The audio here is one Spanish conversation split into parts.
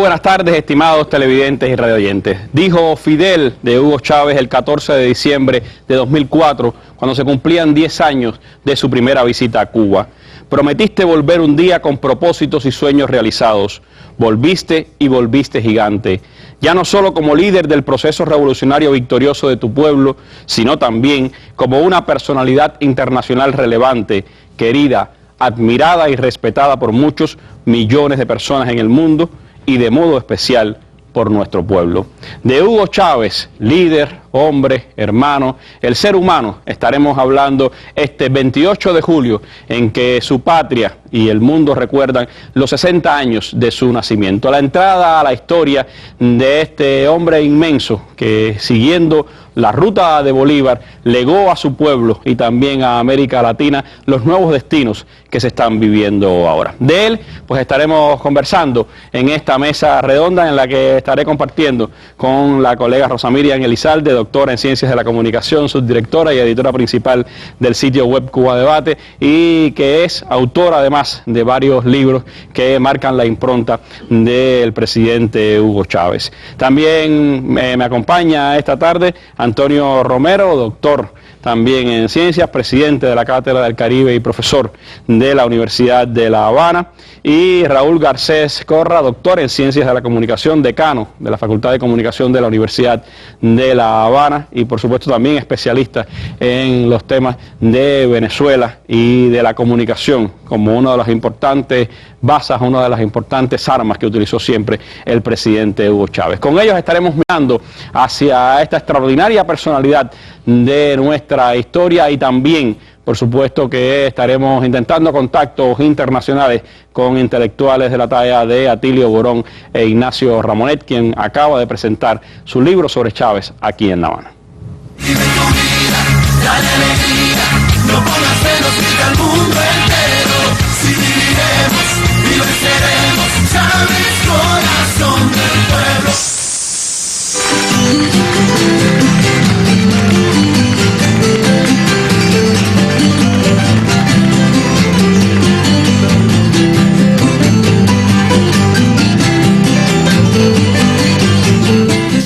buenas tardes, estimados televidentes y radioyentes. Dijo Fidel de Hugo Chávez el 14 de diciembre de 2004, cuando se cumplían 10 años de su primera visita a Cuba. Prometiste volver un día con propósitos y sueños realizados. Volviste y volviste gigante. Ya no solo como líder del proceso revolucionario victorioso de tu pueblo, sino también como una personalidad internacional relevante, querida, admirada y respetada por muchos millones de personas en el mundo y de modo especial por nuestro pueblo. De Hugo Chávez, líder, hombre, hermano, el ser humano, estaremos hablando este 28 de julio, en que su patria y el mundo recuerdan los 60 años de su nacimiento. La entrada a la historia de este hombre inmenso que, siguiendo la ruta de Bolívar, legó a su pueblo y también a América Latina los nuevos destinos que se están viviendo ahora. De él, pues estaremos conversando en esta mesa redonda en la que estaré compartiendo con la colega Rosa Miriam Elizalde, doctora en Ciencias de la Comunicación, subdirectora y editora principal del sitio web Cuba Debate, y que es autora además de varios libros que marcan la impronta del presidente Hugo Chávez. También me acompaña esta tarde Antonio Romero, doctor también en Ciencias, presidente de la Cátedra del Caribe y profesor de la Universidad de La Habana, y Raúl Garcés Corra, doctor en Ciencias de la Comunicación, decano de la Facultad de Comunicación de la Universidad de La Habana y por supuesto también especialista en los temas de Venezuela y de la comunicación como una de las importantes bases, una de las importantes armas que utilizó siempre el presidente Hugo Chávez. Con ellos estaremos mirando hacia esta extraordinaria personalidad de nuestra historia y también, por supuesto, que estaremos intentando contactos internacionales con intelectuales de la talla de Atilio Borón e Ignacio Ramonet, quien acaba de presentar su libro sobre Chávez aquí en La Habana. Vive tu vida, dale alegría, no pongas celos, grita al mundo entero. Si viviremos y venceremos, Chávez, corazón del pueblo.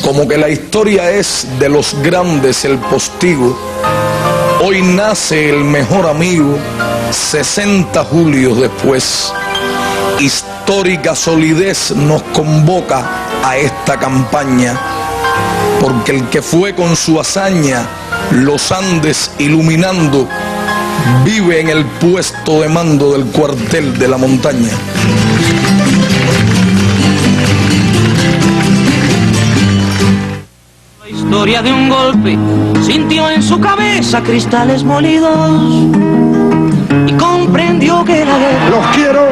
Como que la historia es de los grandes el postigo, hoy nace el mejor amigo, 60 julios después. Histórica solidez nos convoca a esta campaña, porque el que fue con su hazaña los Andes iluminando, vive en el puesto de mando del cuartel de la montaña. Historia de un golpe, sintió en su cabeza cristales molidos y comprendió que la guerra... Los quiero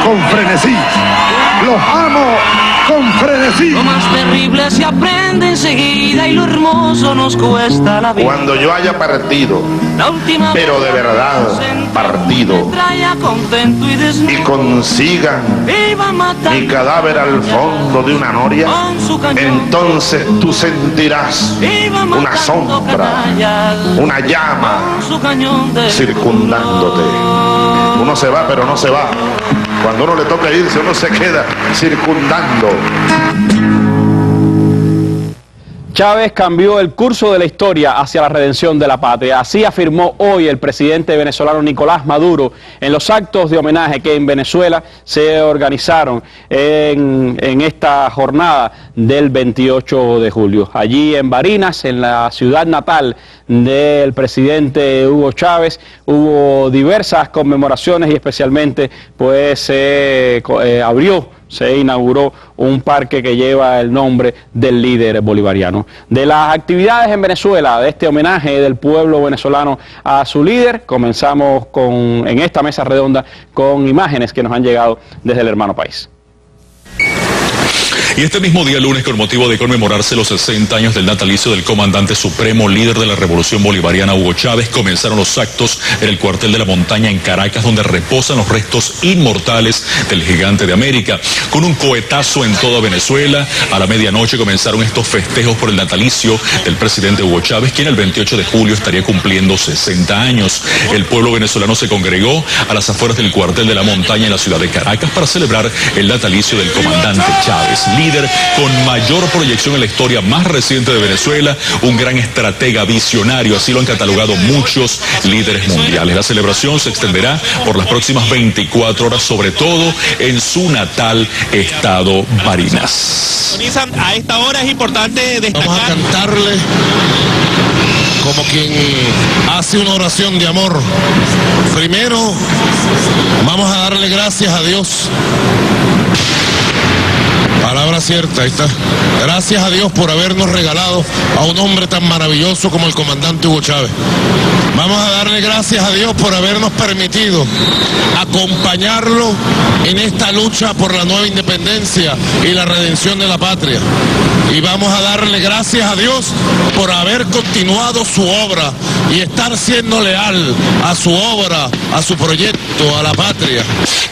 con frenesí, los amo con frenesí. Lo más terrible se aprende enseguida y lo hermoso nos cuesta la vida. Cuando yo haya partido, La última pero de verdad partido, contento y desnudo, y consigan iba a matar mi cadáver al fondo de una noria, con su cañón. entonces tú sentirás Iba una matando sombra, canallas una llama con su cañón de circundándote. Uno se va, pero no se va. Cuando uno le toca irse, uno se queda circundando. Chávez cambió el curso de la historia hacia la redención de la patria. Así afirmó hoy el presidente venezolano Nicolás Maduro en los actos de homenaje que en Venezuela se organizaron en esta jornada del 28 de julio. Allí en Barinas, en la ciudad natal del presidente Hugo Chávez, hubo diversas conmemoraciones y especialmente pues se inauguró un parque que lleva el nombre del líder bolivariano. De las actividades en Venezuela, de este homenaje del pueblo venezolano a su líder, comenzamos en esta mesa redonda con imágenes que nos han llegado desde el hermano país. Y este mismo día lunes, con motivo de conmemorarse los 60 años del natalicio del comandante supremo, líder de la Revolución Bolivariana, Hugo Chávez, comenzaron los actos en el cuartel de la Montaña en Caracas, donde reposan los restos inmortales del gigante de América. Con un cohetazo en toda Venezuela, a la medianoche comenzaron estos festejos por el natalicio del presidente Hugo Chávez, quien el 28 de julio estaría cumpliendo 60 años. El pueblo venezolano se congregó a las afueras del cuartel de la Montaña en la ciudad de Caracas para celebrar el natalicio del comandante Chávez, líder con mayor proyección en la historia más reciente de Venezuela, un gran estratega visionario, así lo han catalogado muchos líderes mundiales. La celebración se extenderá por las próximas 24 horas, sobre todo en su natal estado Barinas. A esta hora es importante destacar. Vamos a cantarle como quien hace una oración de amor. Primero, vamos a darle gracias a Dios. Palabra cierta, ahí está. Gracias a Dios por habernos regalado a un hombre tan maravilloso como el comandante Hugo Chávez. Vamos a darle gracias a Dios por habernos permitido acompañarlo en esta lucha por la nueva independencia y la redención de la patria. Y vamos a darle gracias a Dios por haber continuado su obra y estar siendo leal a su obra, a su proyecto, a la patria.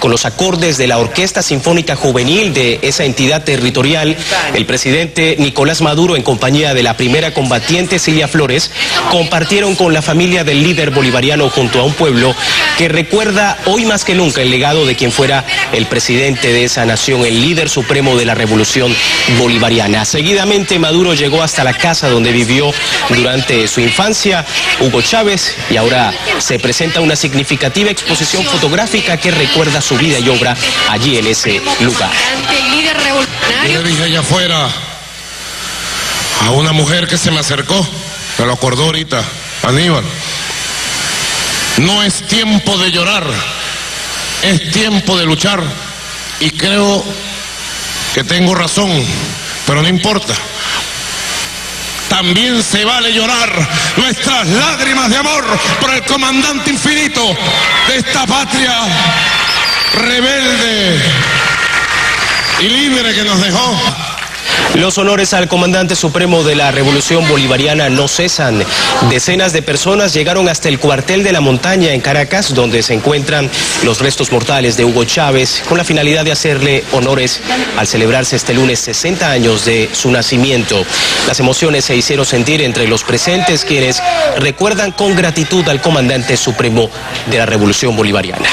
Con los acordes de la Orquesta Sinfónica Juvenil de esa entidad territorial, el presidente Nicolás Maduro, en compañía de la primera combatiente Cilia Flores, compartieron con la familia del líder bolivariano junto a un pueblo que recuerda hoy más que nunca el legado de quien fuera el presidente de esa nación, el líder supremo de la Revolución Bolivariana. Seguidamente Maduro llegó hasta la casa donde vivió durante su infancia Hugo Chávez, y ahora se presenta una significativa exposición fotográfica que recuerda su vida y obra allí en ese lugar. Yo le dije allá afuera a una mujer que se me acercó, me lo acordó ahorita, Aníbal: no es tiempo de llorar, es tiempo de luchar. Y creo que tengo razón, pero no importa. También se vale llorar nuestras lágrimas de amor por el comandante infinito de esta patria rebelde y libre que nos dejó. Los honores al comandante supremo de la Revolución Bolivariana no cesan. Decenas de personas llegaron hasta el cuartel de la Montaña en Caracas, donde se encuentran los restos mortales de Hugo Chávez, con la finalidad de hacerle honores al celebrarse este lunes 60 años de su nacimiento. Las emociones se hicieron sentir entre los presentes, quienes recuerdan con gratitud al comandante supremo de la Revolución Bolivariana.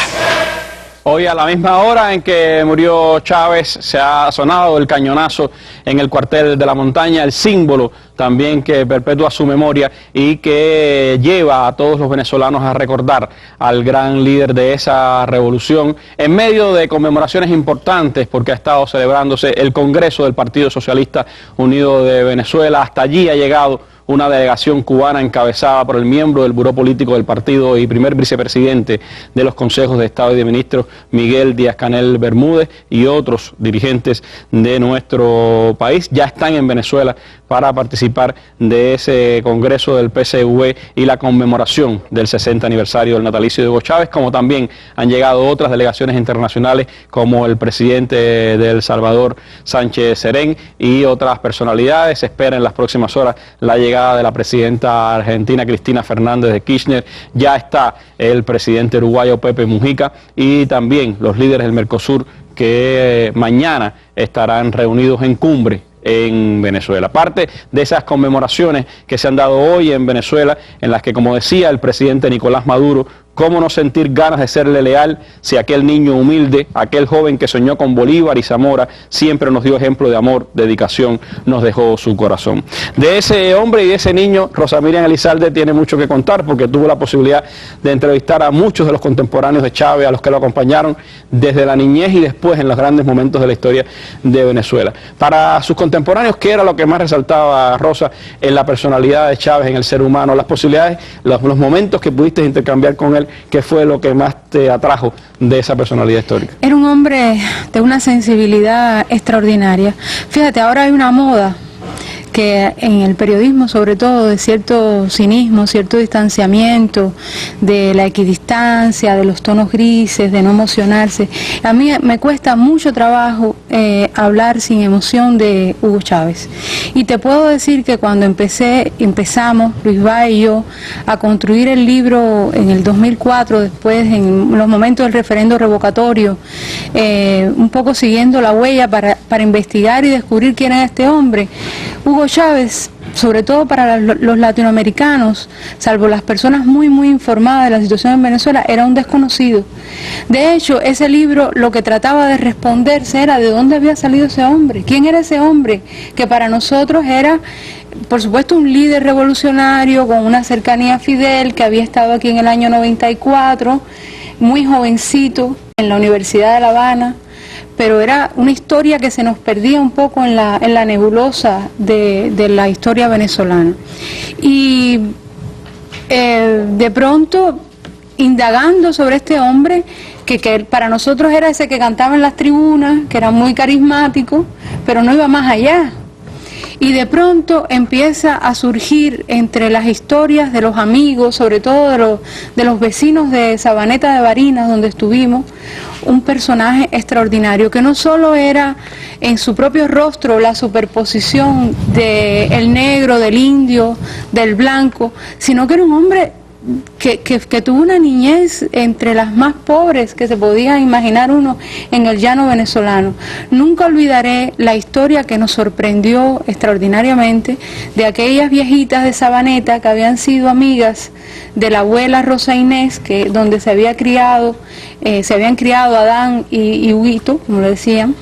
Hoy a la misma hora en que murió Chávez se ha sonado el cañonazo en el cuartel de la Montaña, el símbolo también que perpetúa su memoria y que lleva a todos los venezolanos a recordar al gran líder de esa revolución en medio de conmemoraciones importantes, porque ha estado celebrándose el Congreso del Partido Socialista Unido de Venezuela. Hasta allí ha llegado una delegación cubana encabezada por el miembro del Buró Político del partido y primer vicepresidente de los Consejos de Estado y de Ministros, Miguel Díaz-Canel Bermúdez, y otros dirigentes de nuestro país. Ya están en Venezuela para participar de ese Congreso del PCV y la conmemoración del 60 aniversario del natalicio de Hugo Chávez, como también han llegado otras delegaciones internacionales como el presidente de El Salvador, Sánchez Serén, y otras personalidades. Se espera en las próximas horas la llegada de la presidenta argentina Cristina Fernández de Kirchner. Ya está el presidente uruguayo Pepe Mujica y también los líderes del Mercosur, que mañana estarán reunidos en cumbre en Venezuela. Parte de esas conmemoraciones que se han dado hoy en Venezuela, en las que, como decía el presidente Nicolás Maduro, ¿cómo no sentir ganas de serle leal si aquel niño humilde, aquel joven que soñó con Bolívar y Zamora, siempre nos dio ejemplo de amor, dedicación, nos dejó su corazón? De ese hombre y de ese niño, Rosa Miriam Elizalde tiene mucho que contar, porque tuvo la posibilidad de entrevistar a muchos de los contemporáneos de Chávez, a los que lo acompañaron desde la niñez y después en los grandes momentos de la historia de Venezuela. Para sus contemporáneos, ¿qué era lo que más resaltaba, Rosa, en la personalidad de Chávez, en el ser humano, las posibilidades, los momentos que pudiste intercambiar con él? ¿Qué fue lo que más te atrajo de esa personalidad histórica? Era un hombre de una sensibilidad extraordinaria. Fíjate, ahora hay una moda que en el periodismo, sobre todo, de cierto cinismo, cierto distanciamiento, de la equidistancia, de los tonos grises, de no emocionarse. A mí me cuesta mucho trabajo hablar sin emoción de Hugo Chávez. Y te puedo decir que cuando empezamos, Luis Báez y yo, a construir el libro en el 2004, después en los momentos del referendo revocatorio, un poco siguiendo la huella para investigar y descubrir quién era este hombre, Hugo Chávez, sobre todo para los latinoamericanos, salvo las personas muy informadas de la situación en Venezuela, era un desconocido. De hecho, ese libro lo que trataba de responderse era de dónde había salido ese hombre, quién era ese hombre, que para nosotros era, por supuesto, un líder revolucionario con una cercanía a Fidel, que había estado aquí en el año 94, muy jovencito, en la Universidad de La Habana, pero era una historia que se nos perdía un poco en la nebulosa de la historia venezolana. Y de pronto, indagando sobre este hombre, que para nosotros era ese que cantaba en las tribunas, que era muy carismático, pero no iba más allá. Y de pronto empieza a surgir entre las historias de los amigos, sobre todo de los vecinos de Sabaneta de Barinas, donde estuvimos, un personaje extraordinario, que no solo era en su propio rostro la superposición del negro, del indio, del blanco, sino que era un hombre que tuvo una niñez entre las más pobres que se podía imaginar uno en el llano venezolano. Nunca olvidaré la historia que nos sorprendió extraordinariamente de aquellas viejitas de Sabaneta que habían sido amigas de la abuela Rosa Inés, donde se habían criado Adán y Huguito, como le decían,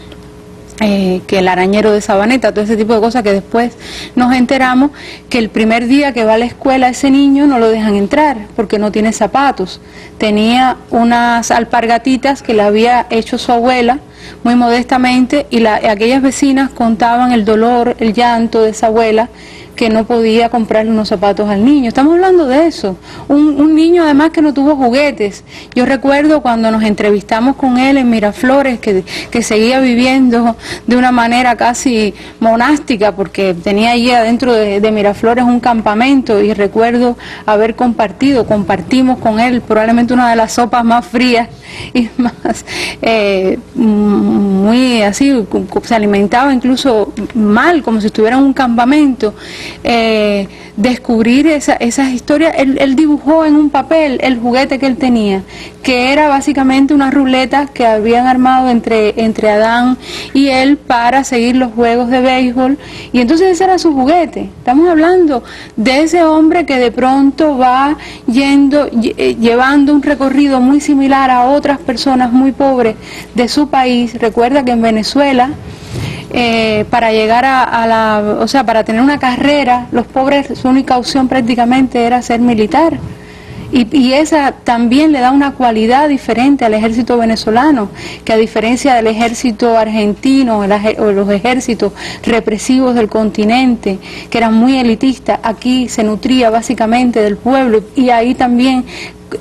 que el arañero de Sabaneta, todo ese tipo de cosas, que después nos enteramos que el primer día que va a la escuela ese niño no lo dejan entrar porque no tiene zapatos. Tenía unas alpargatitas que le había hecho su abuela muy modestamente, y aquellas vecinas contaban el dolor, el llanto de esa abuela, que no podía comprarle unos zapatos al niño. Estamos hablando de eso, un niño además que no tuvo juguetes. Yo recuerdo cuando nos entrevistamos con él en Miraflores, que seguía viviendo de una manera casi monástica, porque tenía allí adentro de Miraflores un campamento, y recuerdo haber compartimos con él probablemente una de las sopas más frías y más muy así, se alimentaba incluso mal, como si estuviera en un campamento. Descubrir esas historias. Él dibujó en un papel el juguete que él tenía, que era básicamente unas ruletas que habían armado entre Adán y él para seguir los juegos de béisbol, y entonces ese era su juguete. Estamos hablando de ese hombre que de pronto va llevando un recorrido muy similar a otras personas muy pobres de su país. Recuerda que en Venezuela, para llegar para tener una carrera, los pobres, su única opción prácticamente era ser militar. Y esa también le da una cualidad diferente al ejército venezolano, que a diferencia del ejército argentino o los ejércitos represivos del continente, que eran muy elitistas, aquí se nutría básicamente del pueblo, y ahí también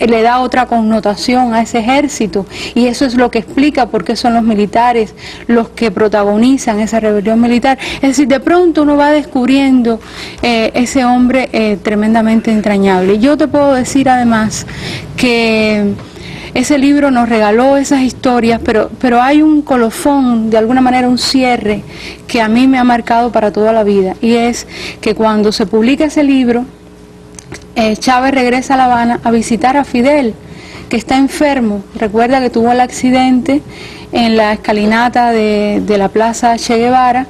le da otra connotación a ese ejército, y eso es lo que explica por qué son los militares los que protagonizan esa rebelión militar. Es decir, de pronto uno va descubriendo ese hombre tremendamente entrañable. Yo te puedo decir además que ese libro nos regaló esas historias, pero hay un colofón, de alguna manera un cierre, que a mí me ha marcado para toda la vida, y es que cuando se publica ese libro, Chávez regresa a La Habana a visitar a Fidel, que está enfermo. Recuerda que tuvo el accidente en la escalinata de la Plaza Che Guevara,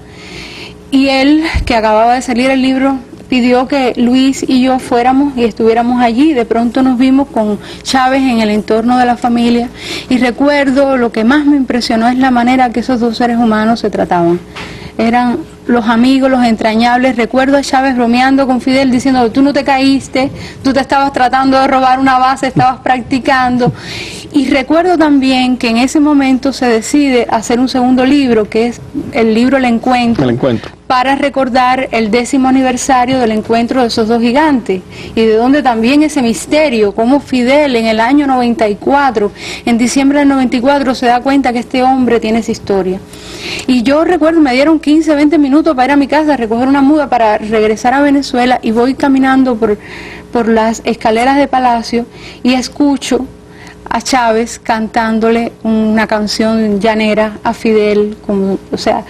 y él, que acababa de salir el libro, pidió que Luis y yo fuéramos y estuviéramos allí. De pronto nos vimos con Chávez en el entorno de la familia, y recuerdo, lo que más me impresionó es la manera que esos dos seres humanos se trataban. Eran los amigos, los entrañables. Recuerdo a Chávez bromeando con Fidel diciendo: tú no te caíste, tú te estabas tratando de robar una base, estabas practicando. Y recuerdo también que en ese momento se decide hacer un segundo libro, que es el libro El Encuentro. para recordar el 10º aniversario del encuentro de esos dos gigantes, y de donde también ese misterio, como Fidel en el año 94, en diciembre del 94, se da cuenta que este hombre tiene esa historia. Y yo recuerdo, me dieron 15, 20 minutos para ir a mi casa a recoger una muda para regresar a Venezuela, y voy caminando por las escaleras de Palacio y escucho a Chávez cantándole una canción llanera a Fidel, como, o sea,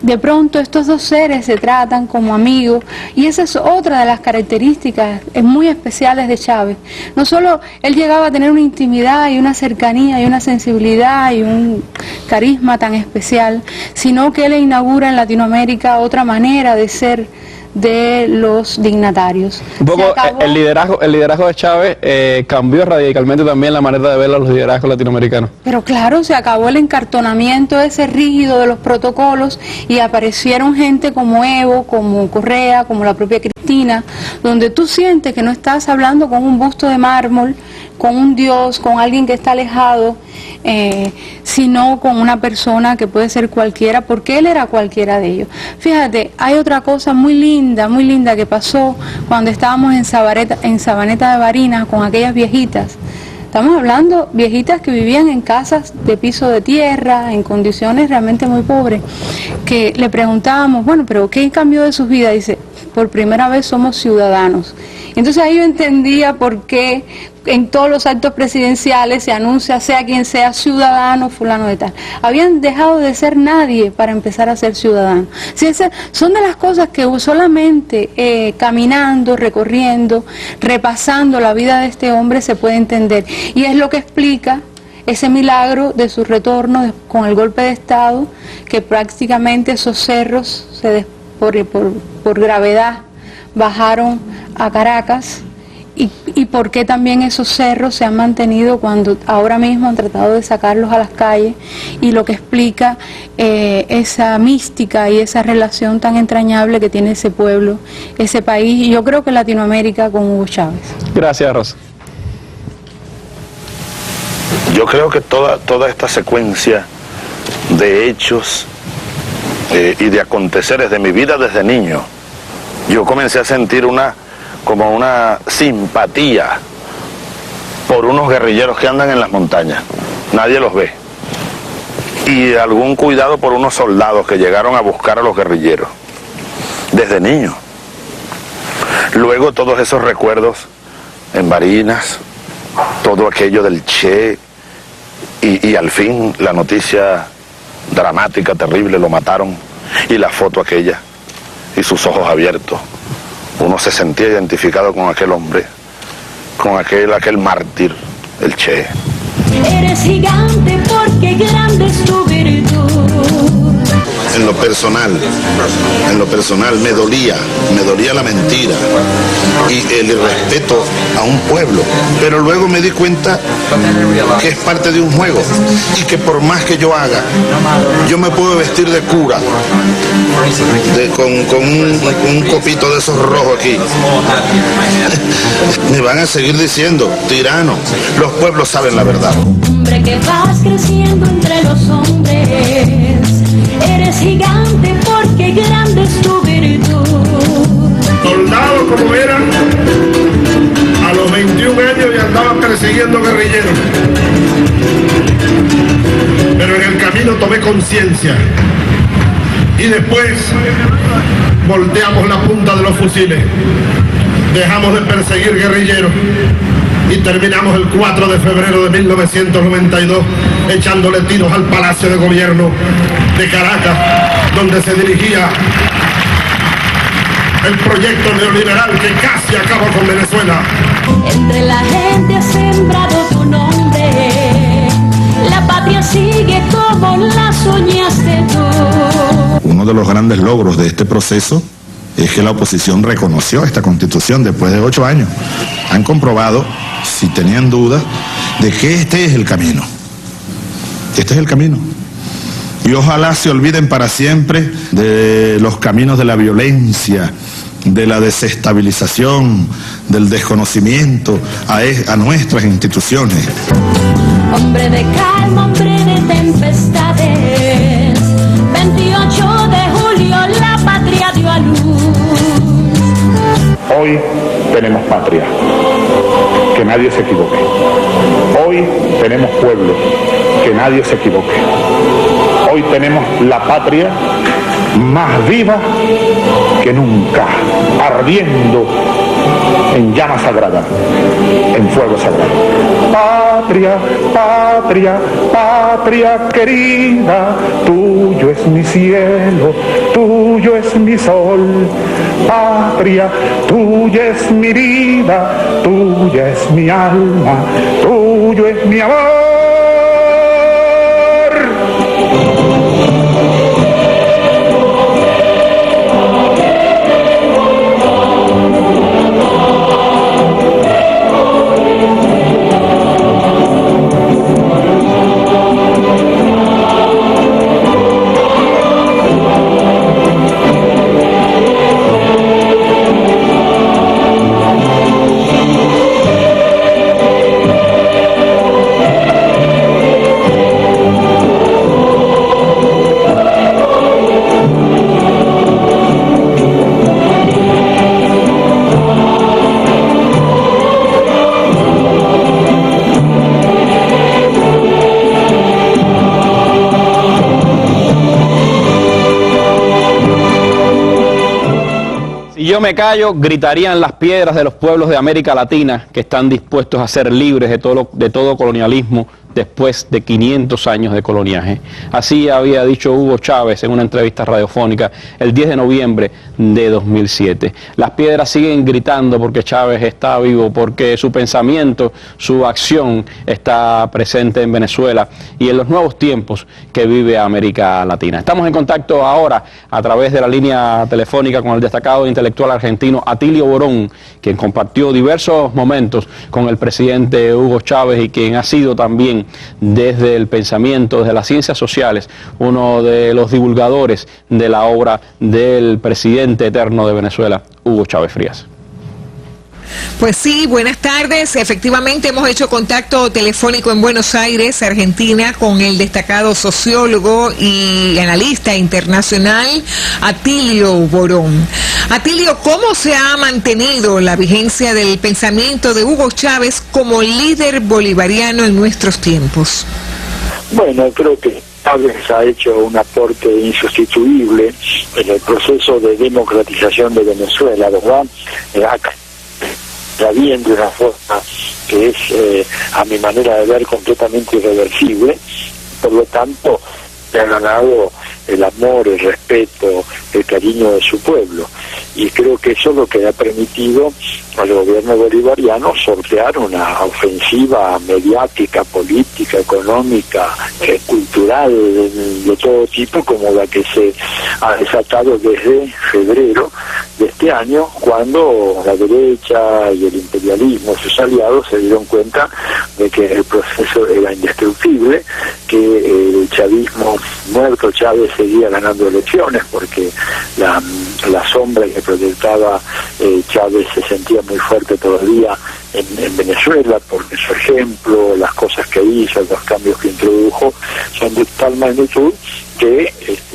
de pronto estos dos seres se tratan como amigos, y esa es otra de las características muy especiales de Chávez. No solo él llegaba a tener una intimidad y una cercanía y una sensibilidad y un carisma tan especial, sino que él inaugura en Latinoamérica otra manera de ser de los dignatarios. Un poco el liderazgo de Chávez cambió radicalmente también la manera de ver a los liderazgos latinoamericanos. Pero claro, se acabó el encartonamiento ese rígido de los protocolos y aparecieron gente como Evo, como Correa, como la propia Cristina, donde tú sientes que no estás hablando con un busto de mármol, con un dios, con alguien que está alejado, sino con una persona que puede ser cualquiera, porque él era cualquiera de ellos. Fíjate, hay otra cosa muy linda que pasó cuando estábamos en Sabaneta de Barinas con aquellas viejitas. Estamos hablando viejitas que vivían en casas de piso de tierra, en condiciones realmente muy pobres, que le preguntábamos, bueno, pero ¿qué cambió de sus vidas? Dice, por primera vez somos ciudadanos. Entonces ahí yo entendía por qué en todos los actos presidenciales se anuncia, sea quien sea, ciudadano, fulano de tal. Habían dejado de ser nadie para empezar a ser ciudadanos. Sí, son de las cosas que solamente caminando, recorriendo, repasando la vida de este hombre se puede entender. Y es lo que explica ese milagro de su retorno con el golpe de Estado, que prácticamente esos cerros por gravedad bajaron a Caracas, y por qué también esos cerros se han mantenido cuando ahora mismo han tratado de sacarlos a las calles, y lo que explica esa mística y esa relación tan entrañable que tiene ese pueblo, ese país, y yo creo que Latinoamérica con Hugo Chávez. Gracias, Rosa. Yo creo que toda esta secuencia de hechos y de aconteceres de mi vida desde niño, yo comencé a sentir como una simpatía por unos guerrilleros que andan en las montañas, nadie los ve, y algún cuidado por unos soldados que llegaron a buscar a los guerrilleros, desde niño. Luego todos esos recuerdos en Barinas, todo aquello del Che, y al fin la noticia dramática, terrible, lo mataron, y la foto aquella, y sus ojos abiertos. Uno se sentía identificado con aquel hombre, con aquel mártir, el Che. Eres gigante porque grande es tu virtud. En lo personal me dolía la mentira y el irrespeto a un pueblo, pero luego me di cuenta que es parte de un juego y que por más que yo haga, yo me puedo vestir de cura, con un copito de esos rojos aquí. Me van a seguir diciendo, tirano, los pueblos saben la verdad. Hombre que vas creciendo entre los hombres, eres gigante porque grande es tu virtud. Soldados como eran, a los 21 años ya andaban persiguiendo guerrilleros. Pero en el camino tomé conciencia y después volteamos la punta de los fusiles, dejamos de perseguir guerrilleros y terminamos el 4 de febrero de 1992 echándole tiros al Palacio de Gobierno de Caracas, donde se dirigía el proyecto neoliberal que casi acabó con Venezuela. Entre la gente ha sembrado tu nombre, la patria sigue como la soñaste tú. Uno de los grandes logros de este proceso es que la oposición reconoció esta Constitución después de 8 años. Han comprobado, si tenían dudas, de que este es el camino. Este es el camino. Y ojalá se olviden para siempre de los caminos de la violencia, de la desestabilización, del desconocimiento a nuestras instituciones. Hombre de calma, hombre de tempestades, 28 de julio la la luz. Hoy tenemos patria, que nadie se equivoque. Hoy tenemos pueblo, que nadie se equivoque. Hoy tenemos la patria más viva que nunca, ardiendo en llama sagrada, en fuego sagrado. Patria, patria, patria querida, tuyo es mi cielo, tuyo es mi sol. Patria, tuya es mi vida, tuya es mi alma, tuyo es mi amor. Si yo me callo, gritarían las piedras de los pueblos de América Latina que están dispuestos a ser libres de todo colonialismo después de 500 años de coloniaje. Así había dicho Hugo Chávez en una entrevista radiofónica el 10 de noviembre de 2007. Las piedras siguen gritando porque Chávez está vivo, porque su pensamiento, su acción está presente en Venezuela y en los nuevos tiempos que vive América Latina. Estamos en contacto ahora a través de la línea telefónica con el destacado intelectual argentino Atilio Borón, quien compartió diversos momentos con el presidente Hugo Chávez y quien ha sido también desde el pensamiento, desde las ciencias sociales, uno de los divulgadores de la obra del presidente eterno de Venezuela, Hugo Chávez Frías. Pues sí, buenas tardes. Efectivamente hemos hecho contacto telefónico en Buenos Aires, Argentina, con el destacado sociólogo y analista internacional Atilio Borón. Atilio, ¿cómo se ha mantenido la vigencia del pensamiento de Hugo Chávez como líder bolivariano en nuestros tiempos? Bueno, creo que Chávez ha hecho un aporte insustituible en el proceso de democratización de Venezuela, ¿verdad? Está bien de una forma que es, a mi manera de ver, completamente irreversible. Por lo tanto, le ha ganado el amor, el respeto, el cariño de su pueblo. Y creo que eso es lo que le ha permitido al gobierno bolivariano sortear una ofensiva mediática, política, económica, cultural, de todo tipo, como la que se ha desatado desde febrero de este año, cuando la derecha y el imperialismo y sus aliados se dieron cuenta de que el proceso era indestructible, que el chavismo muerto, Chávez, seguía ganando elecciones, porque la sombra que proyectaba Chávez se sentía muy fuerte todavía en Venezuela, porque su ejemplo, las cosas que hizo, los cambios que introdujo, son de tal magnitud que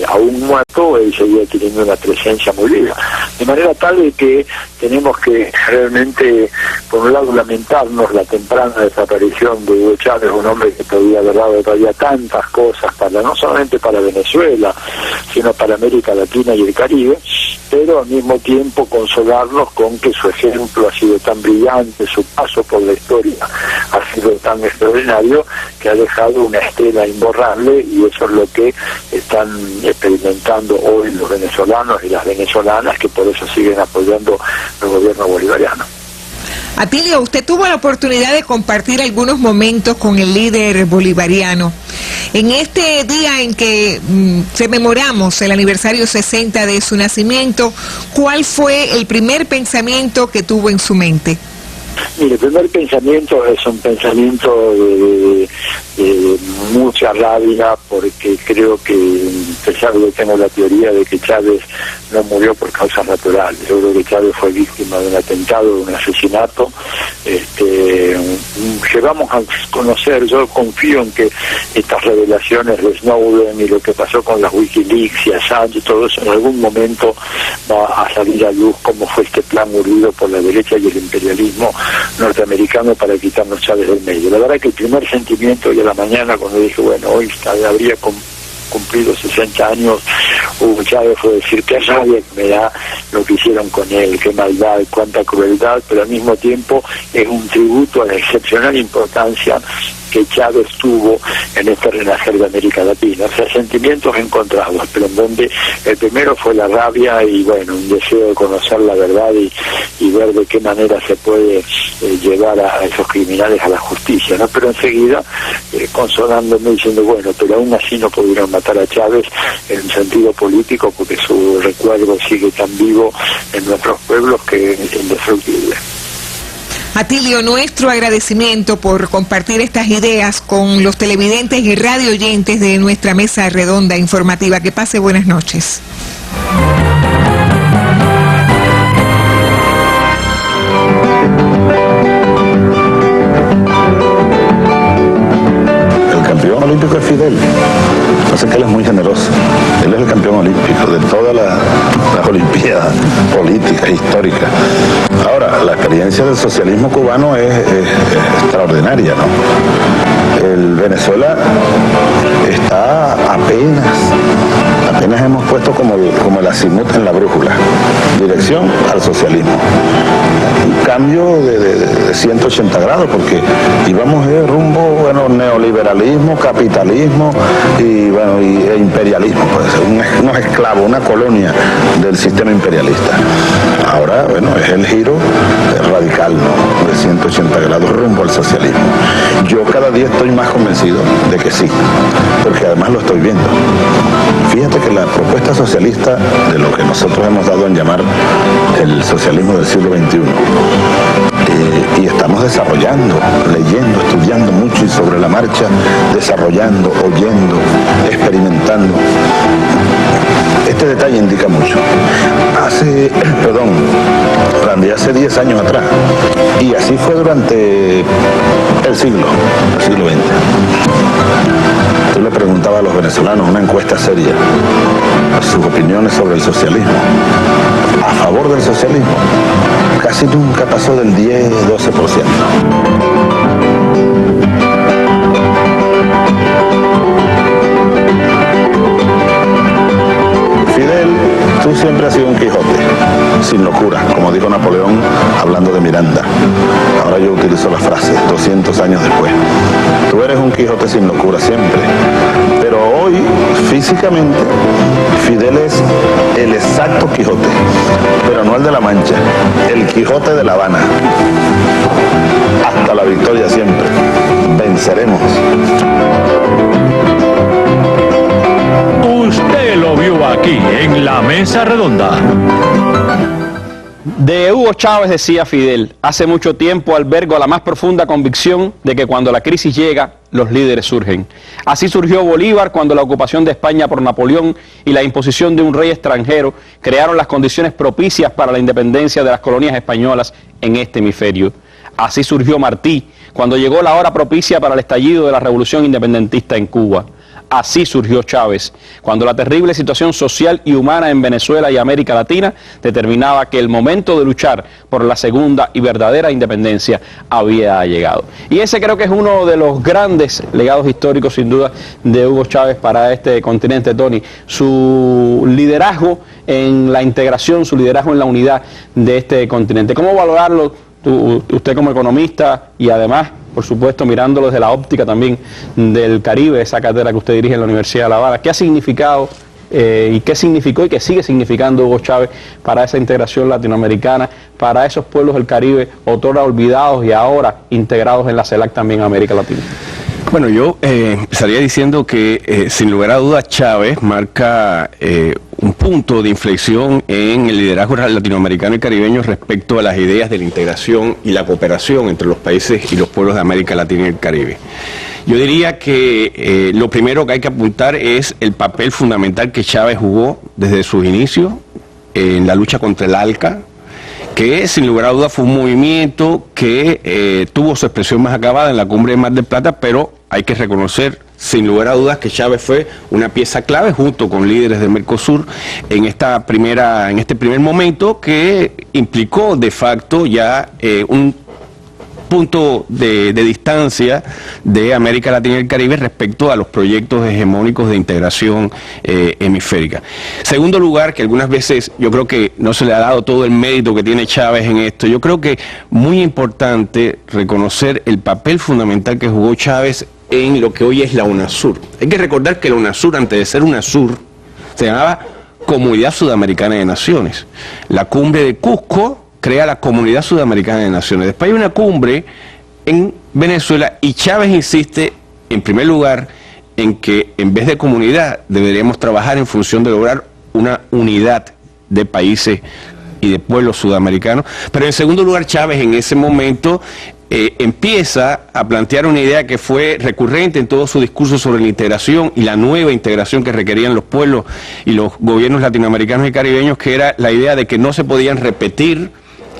aún muerto él seguía teniendo una presencia muy viva. De manera tal de que tenemos que realmente, por un lado, lamentarnos la temprana desaparición de Hugo Chávez, un hombre que podía haber dado todavía tantas cosas, no solamente para Venezuela, sino para América Latina y el Caribe, pero al mismo tiempo consolarnos con que su ejemplo ha sido tan brillante, su paso por la historia ha sido tan extraordinario, que ha dejado una estela imborrable, y eso es lo que están experimentando hoy los venezolanos y las venezolanas, que por eso siguen apoyando el gobierno bolivariano. Atilio, usted tuvo la oportunidad de compartir algunos momentos con el líder bolivariano. En este día en que rememoramos el aniversario 60 de su nacimiento, ¿cuál fue el primer pensamiento que tuvo en su mente? Mire, el primer pensamiento es un pensamiento de mucha rabia, porque creo que pesar de que tengo la teoría de que Chávez no murió por causas naturales. Yo creo que Chávez fue víctima de un atentado, de un asesinato. Llegamos a conocer, yo confío en que estas revelaciones de Snowden y lo que pasó con las Wikileaks y Assange y todo eso en algún momento va a salir a luz cómo fue este plan urdido por la derecha y el imperialismo norteamericano para quitarnos Chávez del medio. La verdad que el primer sentimiento hoy a la mañana cuando dije, bueno, hoy habría cumplido 60 años, Hugo Chávez fue decir qué rabia que me da lo que hicieron con él, qué maldad, cuánta crueldad, pero al mismo tiempo es un tributo a la excepcional importancia que Chávez tuvo en este renacer de América Latina. O sea, sentimientos encontrados, pero en donde el primero fue la rabia y bueno, un deseo de conocer la verdad y ver de qué manera se puede llevar a esos criminales a la justicia, ¿no? Pero enseguida consolándome diciendo, bueno, pero aún así no pudieron matar a Chávez en un sentido político porque su recuerdo sigue tan vivo en nuestros pueblos que es indefectible. Atilio, nuestro agradecimiento por compartir estas ideas con los televidentes y radio oyentes de nuestra mesa redonda informativa. Que pase buenas noches. El campeón olímpico es Fidel. Pasa que él es muy generoso. Él es el campeón olímpico de todas las olimpiadas políticas, históricas. Ahora, la experiencia del socialismo cubano es extraordinaria, ¿no? El Venezuela está apenas hemos puesto como el azimut en la brújula, dirección al socialismo. Un cambio de 180 grados, porque íbamos de rumbo, bueno, neoliberalismo, capitalismo e imperialismo, pues, unos esclavos, una colonia del sistema imperialista. Ahora, bueno, es el giro radical, ¿no? De 180 grados rumbo al socialismo. Yo cada día estoy más convencido de que sí, porque además lo estoy viendo. Fíjate que la propuesta socialista de lo que nosotros hemos dado en llamar el socialismo del siglo XXI, y estamos desarrollando, leyendo, estudiando mucho y sobre la marcha, desarrollando, oyendo, experimentando. Este detalle indica mucho. Hace 10 años atrás, y así fue durante el siglo XX. Yo le preguntaba a los venezolanos, una encuesta seria, sus opiniones sobre el socialismo. A favor del socialismo, casi nunca pasó del 10-12%. Tú siempre has sido un Quijote, sin locura, como dijo Napoleón hablando de Miranda. Ahora yo utilizo la frase, 200 años después. Tú eres un Quijote sin locura siempre, pero hoy, físicamente, Fidel es el exacto Quijote, pero no el de la Mancha, el Quijote de La Habana. Hasta la victoria siempre. Venceremos. Usted lo vio aquí en la Mesa Redonda. De Hugo Chávez decía Fidel: hace mucho tiempo albergo la más profunda convicción de que cuando la crisis llega, los líderes surgen. Así surgió Bolívar cuando la ocupación de España por Napoleón y la imposición de un rey extranjero crearon las condiciones propicias para la independencia de las colonias españolas en este hemisferio. Así surgió Martí cuando llegó la hora propicia para el estallido de la revolución independentista en Cuba. Así surgió Chávez, cuando la terrible situación social y humana en Venezuela y América Latina determinaba que el momento de luchar por la segunda y verdadera independencia había llegado. Y ese creo que es uno de los grandes legados históricos, sin duda, de Hugo Chávez para este continente, Tony. Su liderazgo en la integración, su liderazgo en la unidad de este continente. ¿Cómo valorarlo usted como economista y además, por supuesto, mirándolo desde la óptica también del Caribe, esa cátedra que usted dirige en la Universidad de La Habana? ¿Qué ha significado y qué significó y qué sigue significando Hugo Chávez para esa integración latinoamericana, para esos pueblos del Caribe, otrora olvidados y ahora integrados en la CELAC también en América Latina? Bueno, yo empezaría diciendo que sin lugar a dudas Chávez marca un punto de inflexión en el liderazgo latinoamericano y caribeño respecto a las ideas de la integración y la cooperación entre los países y los pueblos de América Latina y el Caribe. Yo diría que lo primero que hay que apuntar es el papel fundamental que Chávez jugó desde sus inicios en la lucha contra el ALCA, que sin lugar a dudas fue un movimiento que tuvo su expresión más acabada en la cumbre de Mar del Plata, pero hay que reconocer sin lugar a dudas que Chávez fue una pieza clave junto con líderes del Mercosur en este primer momento que implicó de facto ya un punto de distancia de América Latina y el Caribe respecto a los proyectos hegemónicos de integración hemisférica. Segundo lugar, que algunas veces yo creo que no se le ha dado todo el mérito que tiene Chávez en esto. Yo creo que muy importante reconocer el papel fundamental que jugó Chávez en lo que hoy es la UNASUR. Hay que recordar que la UNASUR, antes de ser UNASUR, se llamaba Comunidad Sudamericana de Naciones. La cumbre de Cusco crea la Comunidad Sudamericana de Naciones. Después hay una cumbre en Venezuela y Chávez insiste, en primer lugar, en que en vez de comunidad deberíamos trabajar en función de lograr una unidad de países y de pueblos sudamericanos. Pero en segundo lugar, Chávez en ese momento empieza a plantear una idea que fue recurrente en todo su discurso sobre la integración y la nueva integración que requerían los pueblos y los gobiernos latinoamericanos y caribeños, que era la idea de que no se podían repetir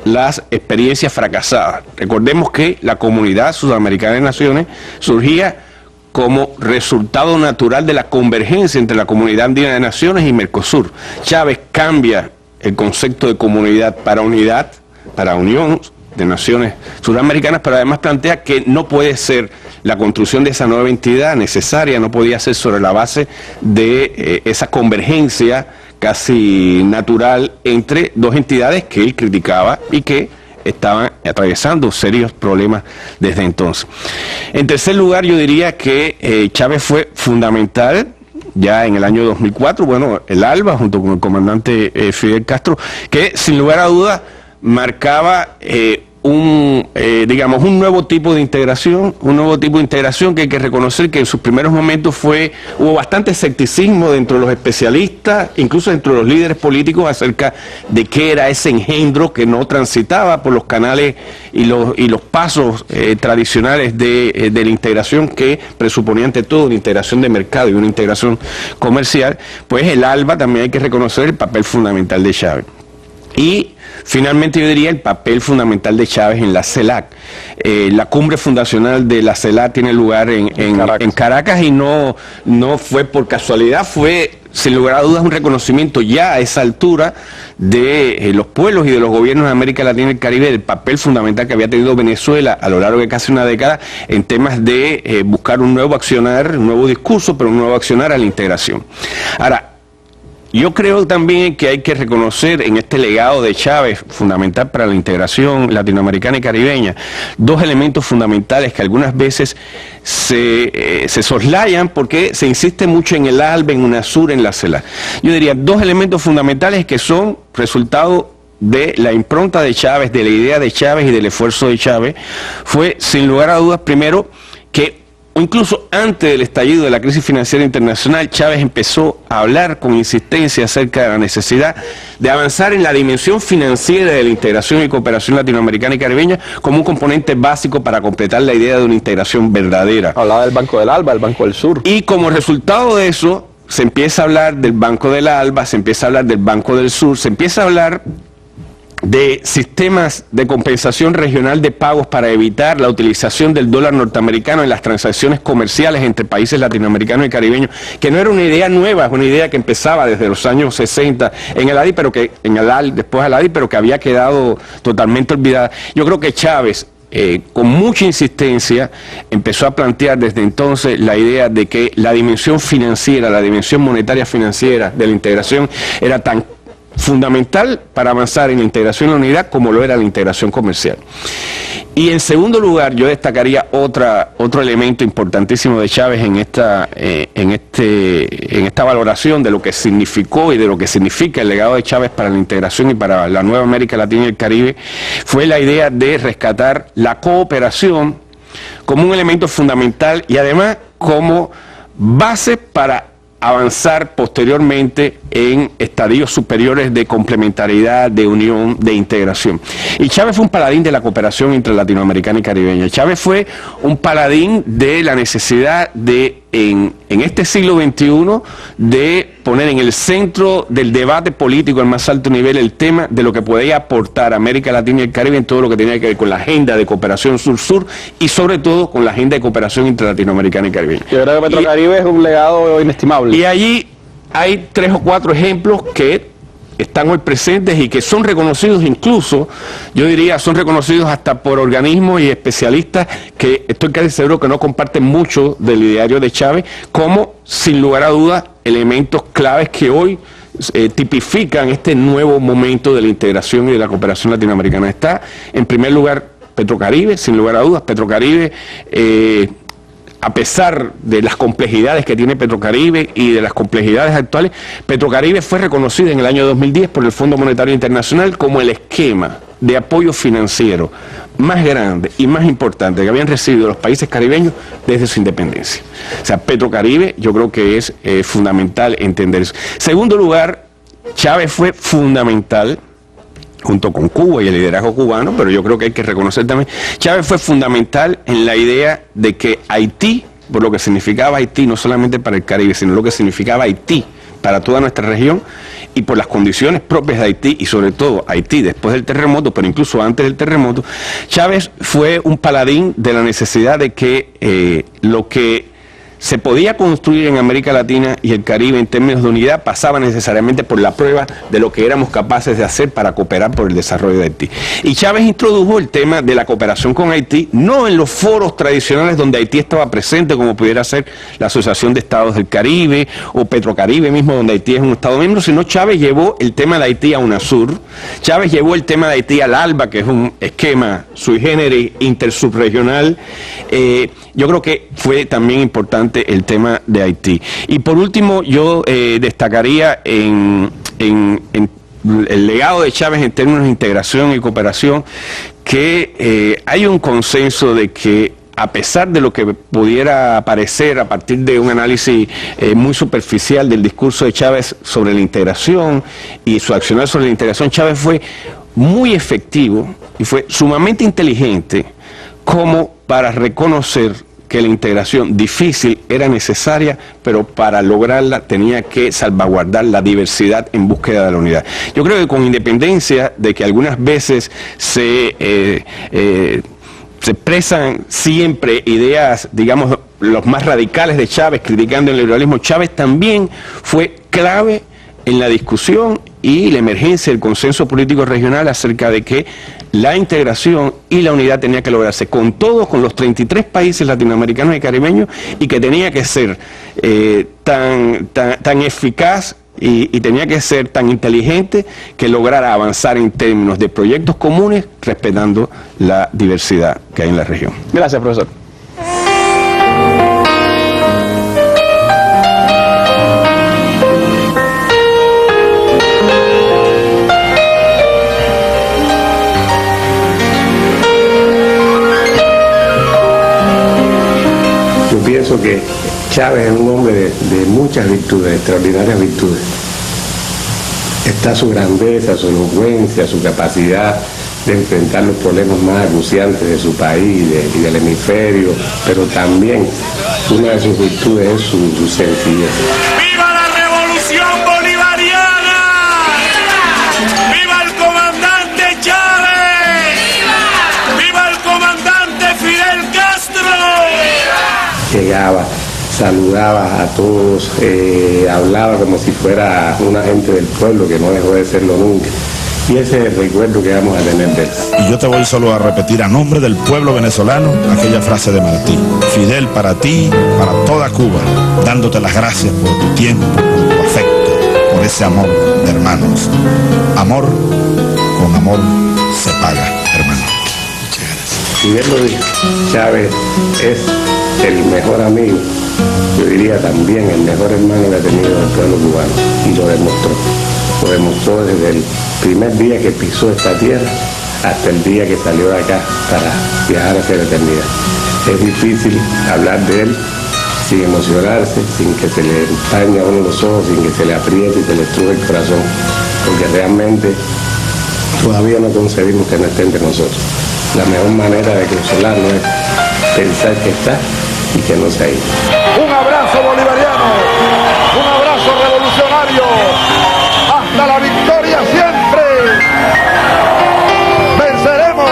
las experiencias fracasadas. Recordemos que la Comunidad Sudamericana de Naciones surgía como resultado natural de la convergencia entre la Comunidad Andina de Naciones y Mercosur. Chávez cambia el concepto de comunidad para unidad, para unión de naciones sudamericanas, pero además plantea que no puede ser la construcción de esa nueva entidad necesaria, no podía ser sobre la base de esa convergencia casi natural entre dos entidades que él criticaba y que estaban atravesando serios problemas desde entonces. En tercer lugar, yo diría que Chávez fue fundamental ya en el año 2004, bueno, el ALBA junto con el comandante Fidel Castro, que sin lugar a dudas marcaba digamos, un nuevo tipo de integración, que hay que reconocer que en sus primeros momentos hubo bastante escepticismo dentro de los especialistas, incluso dentro de los líderes políticos, acerca de qué era ese engendro que no transitaba por los canales y los pasos tradicionales de la integración, que presuponía ante todo una integración de mercado y una integración comercial. Pues el ALBA también hay que reconocer el papel fundamental de Chávez. Y finalmente yo diría el papel fundamental de Chávez en la CELAC. La cumbre fundacional de la CELAC tiene lugar en Caracas y no fue por casualidad, fue sin lugar a dudas un reconocimiento ya a esa altura de los pueblos y de los gobiernos de América Latina y el Caribe del papel fundamental que había tenido Venezuela a lo largo de casi una década en temas de buscar un nuevo accionar, un nuevo discurso, pero un nuevo accionar a la integración. Ahora, yo creo también que hay que reconocer en este legado de Chávez, fundamental para la integración latinoamericana y caribeña, dos elementos fundamentales que algunas veces se soslayan porque se insiste mucho en el ALBA, en UNASUR, en la CELAC. Yo diría dos elementos fundamentales que son resultado de la impronta de Chávez, de la idea de Chávez y del esfuerzo de Chávez. Fue, sin lugar a dudas, primero, que incluso antes del estallido de la crisis financiera internacional, Chávez empezó a hablar con insistencia acerca de la necesidad de avanzar en la dimensión financiera de la integración y cooperación latinoamericana y caribeña como un componente básico para completar la idea de una integración verdadera. Hablaba del Banco del ALBA, el Banco del Sur. Y como resultado de eso, se empieza a hablar del Banco del ALBA, se empieza a hablar del Banco del Sur, se empieza a hablar de sistemas de compensación regional de pagos para evitar la utilización del dólar norteamericano en las transacciones comerciales entre países latinoamericanos y caribeños, que no era una idea nueva, es una idea que empezaba desde los años 60 en el ADI, después al ADI, pero que había quedado totalmente olvidada. Yo creo que Chávez, con mucha insistencia, empezó a plantear desde entonces la idea de que la dimensión financiera, la dimensión monetaria financiera de la integración era tan fundamental para avanzar en la integración y la unidad como lo era la integración comercial. Y en segundo lugar, yo destacaría otro elemento importantísimo de Chávez en esta valoración de lo que significó y de lo que significa el legado de Chávez para la integración y para la nueva América Latina y el Caribe, fue la idea de rescatar la cooperación como un elemento fundamental y además como base para avanzar posteriormente en estadios superiores de complementariedad, de unión, de integración. Y Chávez fue un paladín de la cooperación entre latinoamericana y caribeña. Chávez fue un paladín de la necesidad de, en este siglo XXI, de poner en el centro del debate político al más alto nivel el tema de lo que podía aportar América Latina y el Caribe en todo lo que tenía que ver con la agenda de cooperación sur-sur y sobre todo con la agenda de cooperación entre latinoamericana y caribeña. Yo creo que Petrocaribe es un legado inestimable. Y allí hay 3 o 4 ejemplos que están hoy presentes y que son reconocidos incluso, yo diría, son reconocidos hasta por organismos y especialistas que estoy casi seguro que no comparten mucho del ideario de Chávez, como, sin lugar a dudas, elementos claves que hoy tipifican este nuevo momento de la integración y de la cooperación latinoamericana. Está, en primer lugar, Petrocaribe, sin lugar a dudas. Petrocaribe, a pesar de las complejidades que tiene Petrocaribe y de las complejidades actuales, Petrocaribe fue reconocida en el año 2010 por el Fondo Monetario Internacional como el esquema de apoyo financiero más grande y más importante que habían recibido los países caribeños desde su independencia. O sea, Petrocaribe yo creo que es fundamental entender eso. Segundo lugar, Chávez fue fundamental, junto con Cuba y el liderazgo cubano, pero yo creo que hay que reconocer también, Chávez fue fundamental en la idea de que Haití, por lo que significaba Haití, no solamente para el Caribe, sino lo que significaba Haití para toda nuestra región, y por las condiciones propias de Haití, y sobre todo Haití después del terremoto, pero incluso antes del terremoto, Chávez fue un paladín de la necesidad de que lo que se podía construir en América Latina y el Caribe en términos de unidad pasaba necesariamente por la prueba de lo que éramos capaces de hacer para cooperar por el desarrollo de Haití. Y Chávez introdujo el tema de la cooperación con Haití, no en los foros tradicionales donde Haití estaba presente, como pudiera ser la Asociación de Estados del Caribe o Petrocaribe mismo, donde Haití es un Estado miembro, sino Chávez llevó el tema de Haití a UNASUR, Chávez llevó el tema de Haití al ALBA, que es un esquema sui generis intersubregional. Yo creo que fue también importante el tema de Haití. Y por último, yo destacaría en el legado de Chávez en términos de integración y cooperación, que hay un consenso de que, a pesar de lo que pudiera parecer a partir de un análisis muy superficial del discurso de Chávez sobre la integración y su accionar sobre la integración, Chávez fue muy efectivo y fue sumamente inteligente como para reconocer que la integración difícil era necesaria, pero para lograrla tenía que salvaguardar la diversidad en búsqueda de la unidad. Yo creo que con independencia de que algunas veces se expresan siempre ideas, digamos, los más radicales de Chávez, criticando el liberalismo, Chávez también fue clave en la discusión y la emergencia del consenso político regional acerca de que la integración y la unidad tenía que lograrse con todos, con los 33 países latinoamericanos y caribeños, y que tenía que ser tan eficaz y tenía que ser tan inteligente que lograra avanzar en términos de proyectos comunes, respetando la diversidad que hay en la región. Gracias, profesor. Pienso que Chávez es un hombre de muchas virtudes, extraordinarias virtudes. Está su grandeza, su elocuencia, su capacidad de enfrentar los problemas más acuciantes de su país y del hemisferio, pero también una de sus virtudes es su sencillez. ¡Viva la revolución bolivariana! ¡Viva el comandante Chávez! ¡Viva el comandante Fidel Castro! Llegaba, saludaba a todos, hablaba como si fuera una gente del pueblo, que no dejó de serlo nunca. Y ese es el recuerdo que vamos a tener de él. Y yo te voy solo a repetir a nombre del pueblo venezolano aquella frase de Martí: Fidel, para ti, para toda Cuba, dándote las gracias por tu tiempo, por tu afecto, por ese amor de hermanos. Amor con amor se paga, hermano. Muchas gracias. Fidel lo dijo, Chávez es el mejor amigo, yo diría también el mejor hermano que ha tenido el pueblo cubano, y lo demostró desde el primer día que pisó esta tierra hasta el día que salió de acá para viajar hacia la eternidad. Es difícil hablar de él sin emocionarse, sin que se le empañe a uno los ojos, sin que se le apriete y se le estruje el corazón, porque realmente todavía no concebimos que no esté entre nosotros. La mejor manera de consolarlo es pensar que está y que no se ha ido. Un abrazo bolivariano, un abrazo revolucionario, hasta la victoria siempre. Venceremos.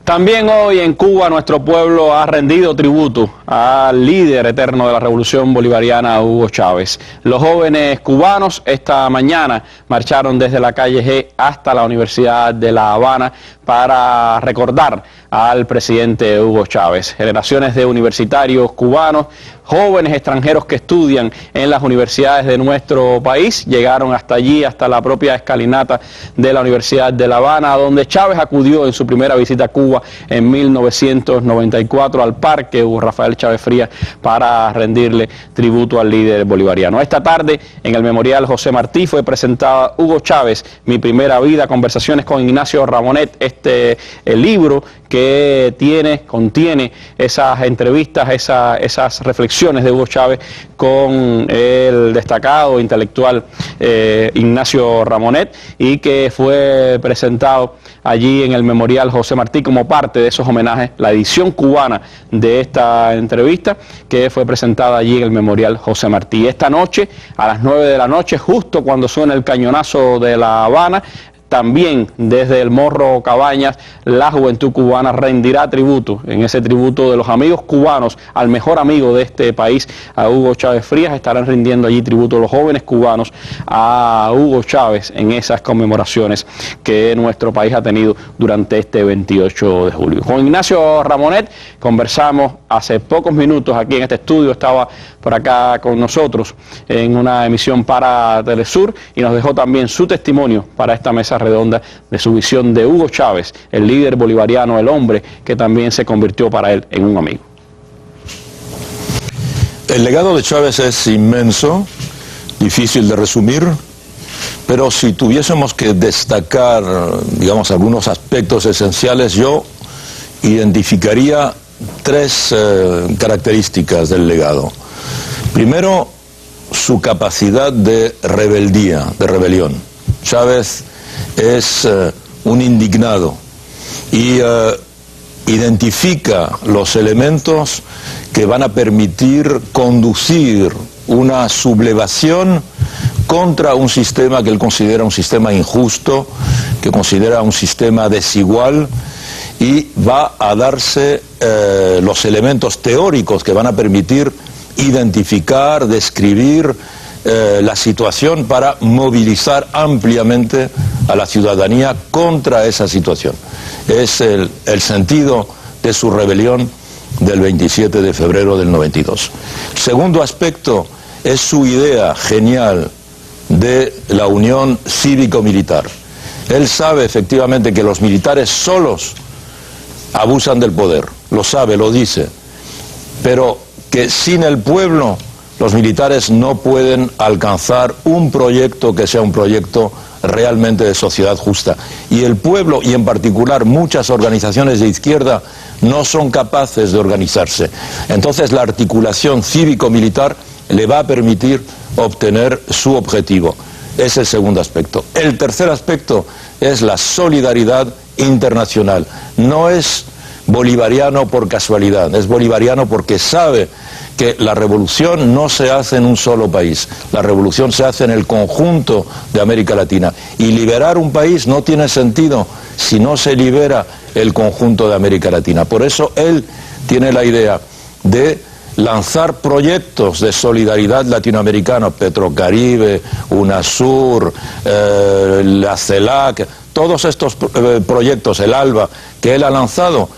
También hoy en Cuba nuestro pueblo ha rendido tributo al líder eterno de la revolución bolivariana, Hugo Chávez. Los jóvenes cubanos esta mañana marcharon desde la calle G hasta la Universidad de La Habana para recordar al presidente Hugo Chávez. Generaciones de universitarios cubanos, jóvenes extranjeros que estudian en las universidades de nuestro país, llegaron hasta allí, hasta la propia escalinata de la Universidad de La Habana, donde Chávez acudió en su primera visita a Cuba en 1994 al Parque Hugo Rafael Chávez Frías para rendirle tributo al líder bolivariano. Esta tarde en el Memorial José Martí fue presentada Hugo Chávez, Mi Primera Vida, conversaciones con Ignacio Ramonet, el libro que contiene esas entrevistas, esas reflexiones de Hugo Chávez con el destacado intelectual Ignacio Ramonet, y que fue presentado allí en el Memorial José Martí como parte de esos homenajes, la edición cubana de esta entrevista que fue presentada allí en el Memorial José Martí. Esta noche, a las 9 de la noche, justo cuando suena el cañonazo de La Habana, también desde el Morro Cabañas, la juventud cubana rendirá tributo, en ese tributo de los amigos cubanos al mejor amigo de este país, a Hugo Chávez Frías. Estarán rindiendo allí tributo los jóvenes cubanos a Hugo Chávez en esas conmemoraciones que nuestro país ha tenido durante este 28 de julio. Con Ignacio Ramonet conversamos hace pocos minutos aquí en este estudio, estaba por acá con nosotros en una emisión para Telesur y nos dejó también su testimonio para esta mesa redonda de su visión de Hugo Chávez, el líder bolivariano, el hombre que también se convirtió para él en un amigo. El legado de Chávez es inmenso, difícil de resumir, pero si tuviésemos que destacar, digamos, algunos aspectos esenciales, yo identificaría tres características del legado. Primero, su capacidad de rebeldía, de rebelión. Chávez es un indignado y identifica los elementos que van a permitir conducir una sublevación contra un sistema que él considera un sistema injusto, que considera un sistema desigual, y va a darse los elementos teóricos que van a permitir identificar, describir la situación para movilizar ampliamente a la ciudadanía contra esa situación. Es el sentido de su rebelión del 27 de febrero del 92. Segundo aspecto es su idea genial de la unión cívico-militar. Él sabe efectivamente que los militares solos abusan del poder, lo sabe, lo dice, pero que sin el pueblo los militares no pueden alcanzar un proyecto que sea un proyecto realmente de sociedad justa. Y el pueblo, y en particular muchas organizaciones de izquierda, no son capaces de organizarse. Entonces la articulación cívico-militar le va a permitir obtener su objetivo. Ese es el segundo aspecto. El tercer aspecto es la solidaridad internacional. No es bolivariano por casualidad, es bolivariano porque sabe que la revolución no se hace en un solo país, la revolución se hace en el conjunto de América Latina, y liberar un país no tiene sentido si no se libera el conjunto de América Latina. Por eso él tiene la idea de lanzar proyectos de solidaridad latinoamericana, Petrocaribe, UNASUR, la CELAC, todos estos proyectos, el ALBA, que él ha lanzado,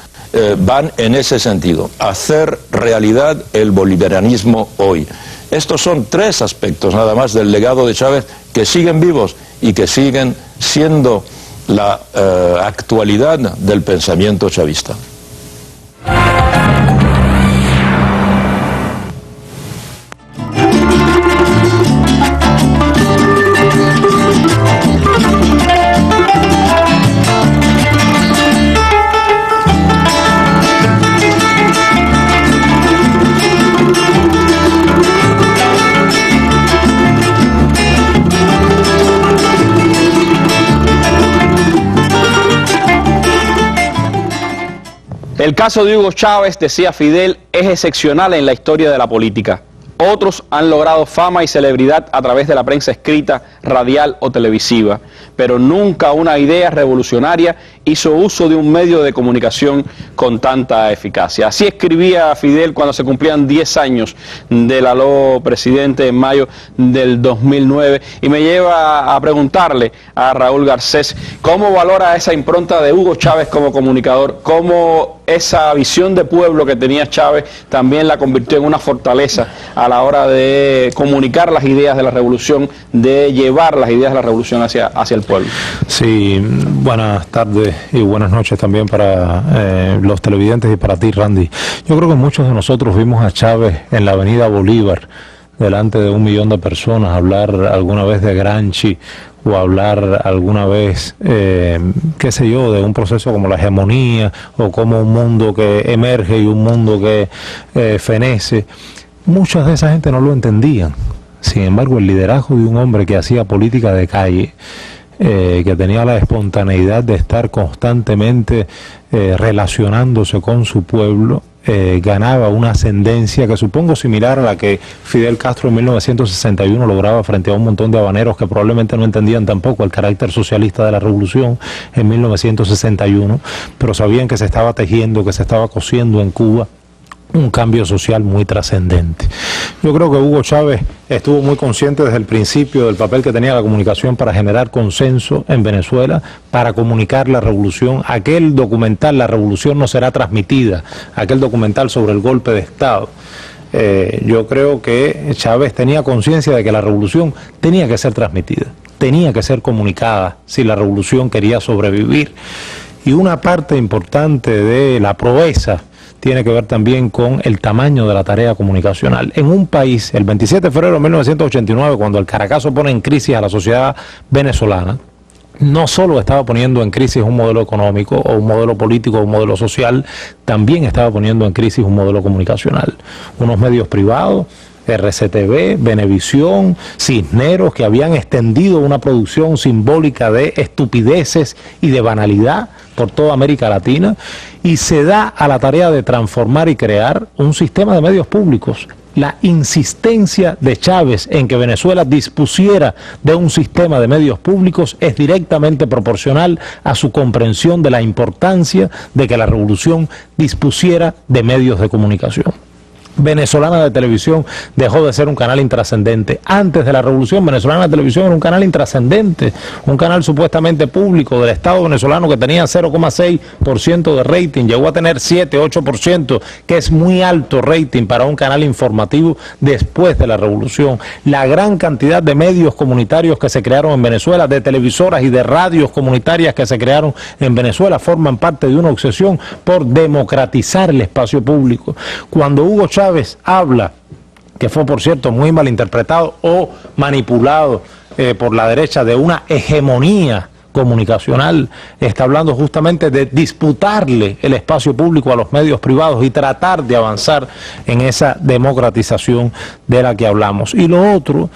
van en ese sentido, hacer realidad el bolivarianismo hoy. Estos son 3 aspectos nada más del legado de Chávez que siguen vivos y que siguen siendo la actualidad del pensamiento chavista. El caso de Hugo Chávez, decía Fidel, es excepcional en la historia de la política. Otros han logrado fama y celebridad a través de la prensa escrita, radial o televisiva, pero nunca una idea revolucionaria hizo uso de un medio de comunicación con tanta eficacia. Así escribía Fidel cuando se cumplían 10 años del aló presidente en mayo del 2009, y me lleva a preguntarle a Raúl Garcés cómo valora esa impronta de Hugo Chávez como comunicador, cómo esa visión de pueblo que tenía Chávez también la convirtió en una fortaleza a la hora de comunicar las ideas de la revolución, de llevar las ideas de la revolución hacia el pueblo. Sí, buenas tardes y buenas noches también para los televidentes y para ti, Randy. Yo creo que muchos de nosotros vimos a Chávez en la avenida Bolívar, delante de 1 millón de personas, hablar alguna vez de Gramsci o hablar alguna vez, qué sé yo, de un proceso como la hegemonía o como un mundo que emerge y un mundo que fenece. Muchas de esa gente no lo entendían. Sin embargo, el liderazgo de un hombre que hacía política de calle, que tenía la espontaneidad de estar constantemente relacionándose con su pueblo, ganaba una ascendencia que supongo similar a la que Fidel Castro en 1961 lograba frente a un montón de habaneros que probablemente no entendían tampoco el carácter socialista de la revolución en 1961, pero sabían que se estaba tejiendo, que se estaba cosiendo en Cuba un cambio social muy trascendente. Yo creo que Hugo Chávez estuvo muy consciente desde el principio del papel que tenía la comunicación para generar consenso en Venezuela, para comunicar la revolución. Aquel documental, La Revolución no será transmitida, aquel documental sobre el golpe de Estado. Yo creo que Chávez tenía conciencia de que la revolución tenía que ser transmitida, tenía que ser comunicada si la revolución quería sobrevivir. Y una parte importante de la proeza tiene que ver también con el tamaño de la tarea comunicacional. En un país, el 27 de febrero de 1989, cuando el Caracazo pone en crisis a la sociedad venezolana, no solo estaba poniendo en crisis un modelo económico o un modelo político o un modelo social, también estaba poniendo en crisis un modelo comunicacional. Unos medios privados, RCTV, Venevisión, Cisneros, que habían extendido una producción simbólica de estupideces y de banalidad por toda América Latina, y se da a la tarea de transformar y crear un sistema de medios públicos. La insistencia de Chávez en que Venezuela dispusiera de un sistema de medios públicos es directamente proporcional a su comprensión de la importancia de que la revolución dispusiera de medios de comunicación. Venezolana de Televisión dejó de ser un canal intrascendente. Antes de la revolución, Venezolana de Televisión era un canal intrascendente, un canal supuestamente público del Estado venezolano que tenía 0,6% de rating, llegó a tener 7, 8%, que es muy alto rating para un canal informativo después de la revolución. La gran cantidad de medios comunitarios que se crearon en Venezuela, de televisoras y de radios comunitarias que se crearon en Venezuela, forman parte de una obsesión por democratizar el espacio público. Cuando Hugo Chávez habla, que fue por cierto muy malinterpretado o manipulado por la derecha, de una hegemonía comunicacional, está hablando justamente de disputarle el espacio público a los medios privados y tratar de avanzar en esa democratización de la que hablamos. Y lo otro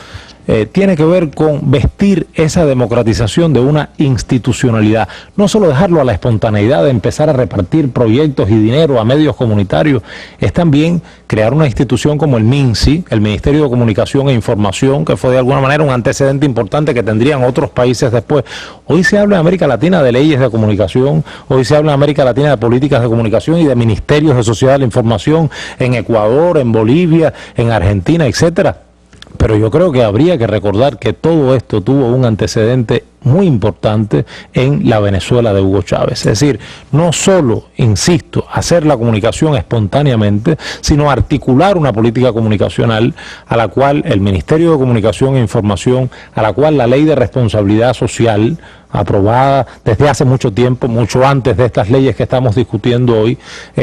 tiene que ver con vestir esa democratización de una institucionalidad. No solo dejarlo a la espontaneidad de empezar a repartir proyectos y dinero a medios comunitarios, es también crear una institución como el MINSI, el Ministerio de Comunicación e Información, que fue de alguna manera un antecedente importante que tendrían otros países después. Hoy se habla en América Latina de leyes de comunicación, hoy se habla en América Latina de políticas de comunicación y de ministerios de sociedad de la información en Ecuador, en Bolivia, en Argentina, etcétera. Pero yo creo que habría que recordar que todo esto tuvo un antecedente muy importante en la Venezuela de Hugo Chávez. Es decir, no solo, insisto, hacer la comunicación espontáneamente, sino articular una política comunicacional a la cual el Ministerio de Comunicación e Información, a la cual la Ley de Responsabilidad Social, aprobada desde hace mucho tiempo, mucho antes de estas leyes que estamos discutiendo hoy,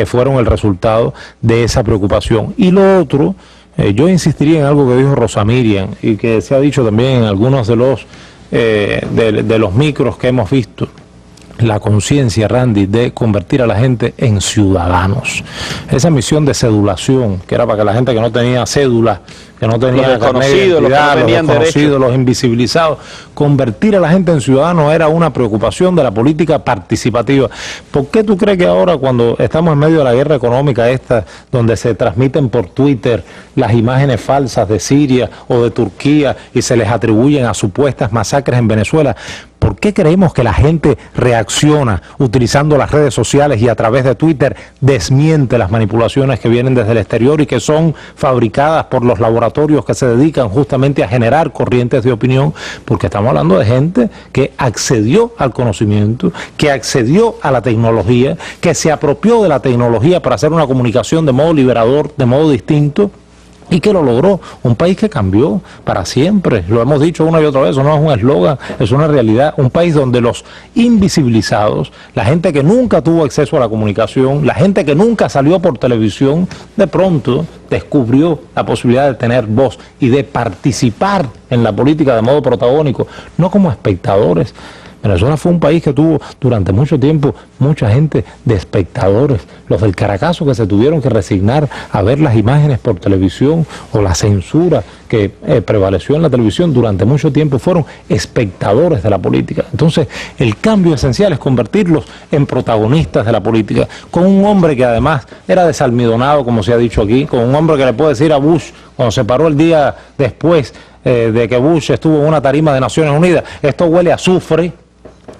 fueron el resultado de esa preocupación. Y lo otro, yo insistiría en algo que dijo Rosa Miriam y que se ha dicho también en algunos de los micros que hemos visto. La conciencia, Randy, de convertir a la gente en ciudadanos. Esa misión de cedulación, que era para que la gente que no tenía cédula, que no tenía carnet de identidad, los desconocidos, los invisibilizados, convertir a la gente en ciudadanos era una preocupación de la política participativa. ¿Por qué tú crees que ahora, cuando estamos en medio de la guerra económica esta, donde se transmiten por Twitter las imágenes falsas de Siria o de Turquía y se les atribuyen a supuestas masacres en Venezuela, ¿por qué creemos que la gente reacciona utilizando las redes sociales y a través de Twitter desmiente las manipulaciones que vienen desde el exterior y que son fabricadas por los laboratorios que se dedican justamente a generar corrientes de opinión? Porque estamos hablando de gente que accedió al conocimiento, que accedió a la tecnología, que se apropió de la tecnología para hacer una comunicación de modo liberador, de modo distinto, y que lo logró. Un país que cambió para siempre, lo hemos dicho una y otra vez, eso no es un eslogan, es una realidad. Un país donde los invisibilizados, la gente que nunca tuvo acceso a la comunicación, la gente que nunca salió por televisión, de pronto descubrió la posibilidad de tener voz y de participar en la política de modo protagónico, no como espectadores. Venezuela fue un país que tuvo durante mucho tiempo mucha gente de espectadores. Los del Caracazo que se tuvieron que resignar a ver las imágenes por televisión, o la censura que prevaleció en la televisión durante mucho tiempo, fueron espectadores de la política. Entonces, el cambio esencial es convertirlos en protagonistas de la política, con un hombre que además era desalmidonado, como se ha dicho aquí, con un hombre que le puede decir a Bush, cuando se paró el día después de que Bush estuvo en una tarima de Naciones Unidas, esto huele a azufre,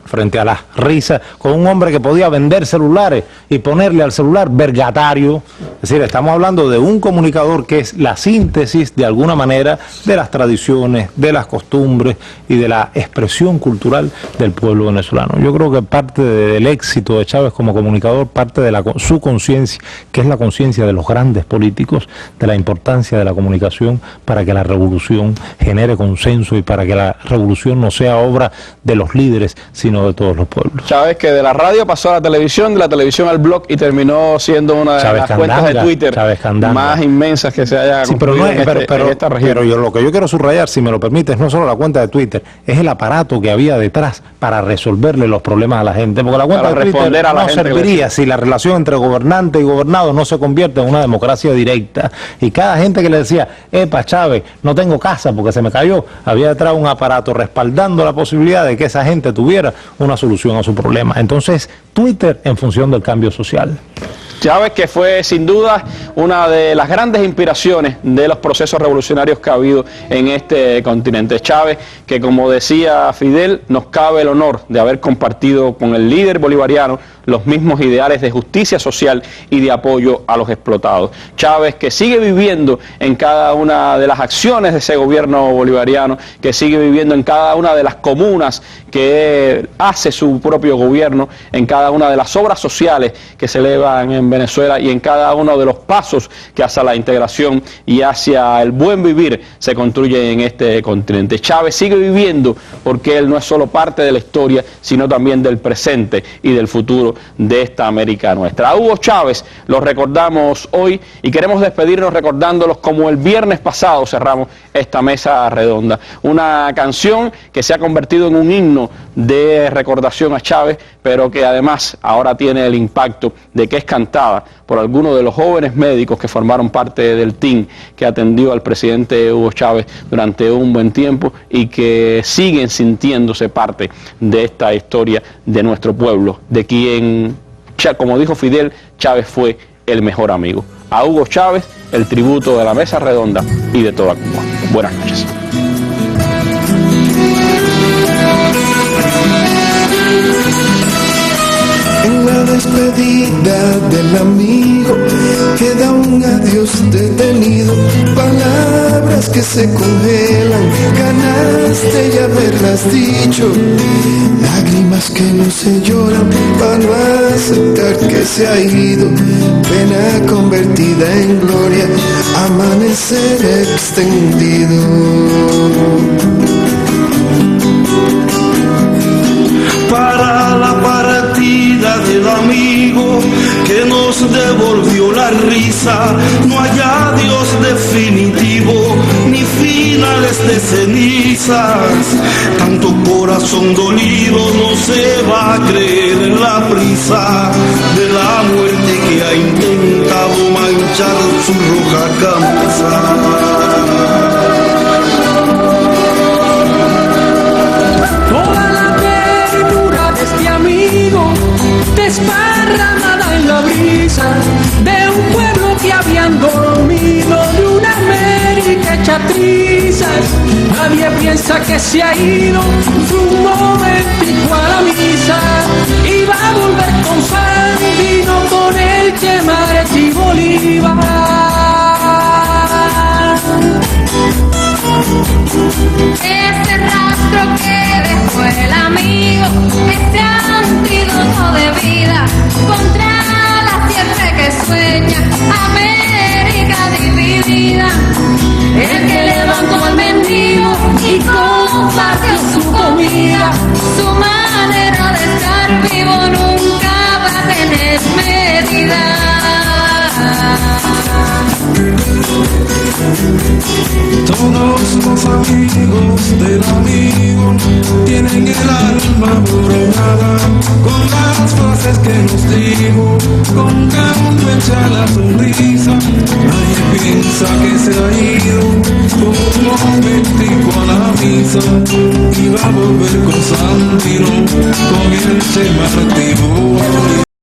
frente a las risas, con un hombre que podía vender celulares y ponerle al celular vergatario. Es decir, estamos hablando de un comunicador que es la síntesis, de alguna manera, de las tradiciones, de las costumbres y de la expresión cultural del pueblo venezolano. Yo creo que parte del éxito de Chávez como comunicador, parte de su conciencia, que es la conciencia de los grandes políticos, de la importancia de la comunicación para que la revolución genere consenso y para que la revolución no sea obra de los líderes, sino de todos los pueblos. Chávez, que de la radio pasó a la televisión, de la televisión al blog, y terminó siendo una de las cuentas de Twitter más inmensas que se haya construido en esta región. Pero yo, lo que yo quiero subrayar, si me lo permites, no solo la cuenta de Twitter, es el aparato que había detrás para resolverle los problemas a la gente, porque la cuenta de Twitter no serviría si la relación entre gobernante y gobernado no se convierte en una democracia directa, y cada gente que le decía, epa Chávez, no tengo casa porque se me cayó, había detrás un aparato respaldando la posibilidad de que esa gente tuviera una solución a su problema. Entonces, Twitter en función del cambio social. Chávez, que fue sin duda una de las grandes inspiraciones de los procesos revolucionarios que ha habido en este continente. Chávez, que como decía Fidel, nos cabe el honor de haber compartido con el líder bolivariano los mismos ideales de justicia social y de apoyo a los explotados. Chávez, que sigue viviendo en cada una de las acciones de ese gobierno bolivariano, que sigue viviendo en cada una de las comunas que hace su propio gobierno, en cada una de las obras sociales que se elevan en Venezuela y en cada uno de los pasos que hacia la integración y hacia el buen vivir se construye en este continente. Chávez sigue viviendo porque él no es solo parte de la historia, sino también del presente y del futuro de esta América nuestra. A Hugo Chávez lo recordamos hoy y queremos despedirnos recordándolos como el viernes pasado cerramos esta mesa redonda. Una canción que se ha convertido en un himno de de recordación a Chávez, pero que además ahora tiene el impacto de que es cantada por algunos de los jóvenes médicos que formaron parte del team que atendió al presidente Hugo Chávez durante un buen tiempo y que siguen sintiéndose parte de esta historia de nuestro pueblo, de quien, como dijo Fidel, Chávez fue el mejor amigo. A Hugo Chávez, el tributo de la Mesa Redonda y de toda Cuba. Buenas noches. En la despedida del amigo queda un adiós detenido, palabras que se congelan, ganas de ya haberlas dicho, lágrimas que no se lloran para no aceptar que se ha ido, pena convertida en gloria, amanecer extendido. Para la partida del amigo que nos devolvió la risa, no hay adiós definitivo ni finales de cenizas. Tanto corazón dolido no se va a creer en la prisa de la muerte que ha intentado manchar su roja camisa. Desparramada en la brisa de un pueblo que habían dormido, de una América hecha trizas. Nadie piensa que se ha ido un momentico a la misa y va a volver con Sandino, con el Che Martí Bolívar. Ese rastro que dejó el amigo, ese antídoto de vida contra la sierra que sueña América dividida, el que levantó al mendigo y compartió su comida, su manera de estar vivo nunca va a tener medida. Todos los amigos del amigo tienen el alma bromada con las frases que nos dijo, con calma echa la sonrisa. Nadie piensa que se ha ido con un momentico a la misa y va a volver con Sandino, con el Che Martí Bolívar.